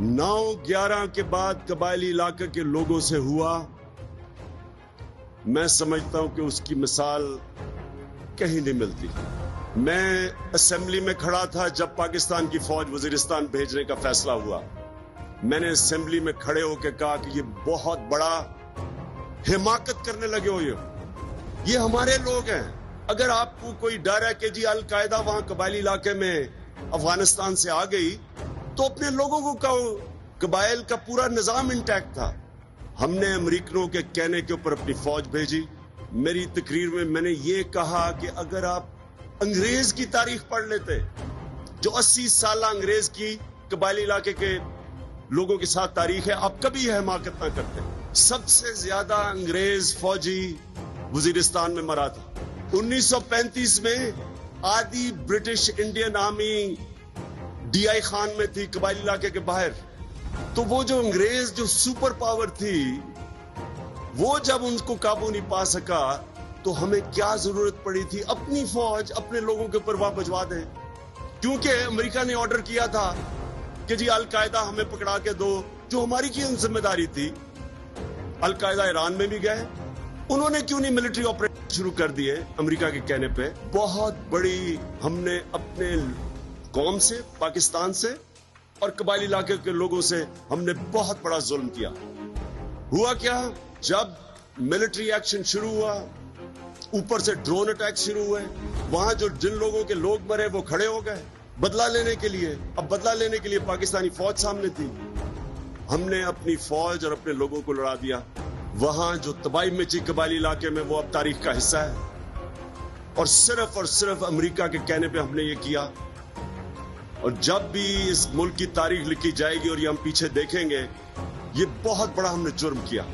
9/11 के बाद कबायली इलाके के लोगों से हुआ, मैं समझता हूं कि उसकी मिसाल कहीं नहीं मिलती। मैं असेंबली में खड़ा था जब पाकिस्तान की फौज वजीरिस्तान भेजने का फैसला हुआ। मैंने असेंबली में खड़े होकर कहा कि ये बहुत बड़ा हिमाकत करने लगे हो, ये हमारे लोग हैं। अगर आपको कोई डर है कि जी अल-कायदा वहां कबायली इलाके में अफगानिस्तान से आ गई, तो अपने लोगों को कहो। कबाइल का पूरा निजाम इंटैक्ट था। हमने अमेरिकनों के कहने के ऊपर अपनी फौज भेजी। मेरी तकरीर में मैंने ये कहा कि अगर आप अंग्रेज की तारीख पढ़ लेते, जो 80 साल अंग्रेज की कबायली इलाके के लोगों के साथ तारीख है, आप कभी यह हिमाकत ना करते। सबसे ज्यादा अंग्रेज फौजी वजीरिस्तान में मरा था। 1935 में आधी British Indian army DI Khan में थी, कबायली इलाके के बाहर। तो वो जो अंग्रेज जो सुपर पावर थी, वो जब उनको काबू नहीं पा सका, तो हमें क्या जरूरत पड़ी थी अपनी फौज अपने लोगों के ऊपर वहां भिजवा दें। क्योंकि अमेरिका ने ऑर्डर किया था कि जी अल-कायदा हमें पकड़ा के दो, जो हमारी की जिम्मेदारी थी। अल-कायदा ईरान में भी गए, उन्होंने क्यों नहीं मिलिट्री ऑपरेशन शुरू कर दिए अमेरिका के कहने पे। बहुत बड़ी हमने अपने कौम से, पाकिस्तान से और कबायली इलाके के लोगों से हमने बहुत बड़ा जुल्म किया। हुआ क्या, जब मिलिट्री एक्शन शुरू हुआ, ऊपर से ड्रोन अटैक शुरू हुए, वहां जो जिन लोगों के लोग मरे वो खड़े हो गए बदला लेने के लिए। अब बदला लेने के लिए पाकिस्तानी फौज सामने थी। हमने अपनी फौज और अपने लोगों को लड़ा दिया। वहां जो तबाही मची कबायली इलाके में, वो अब तारीख का हिस्सा है। और सिर्फ अमेरिका के कहने पे हमने ये किया। और जब भी इस मुल्क की तारीख लिखी जाएगी और ये हम पीछे देखेंगे, ये बहुत बड़ा हमने जुर्म किया।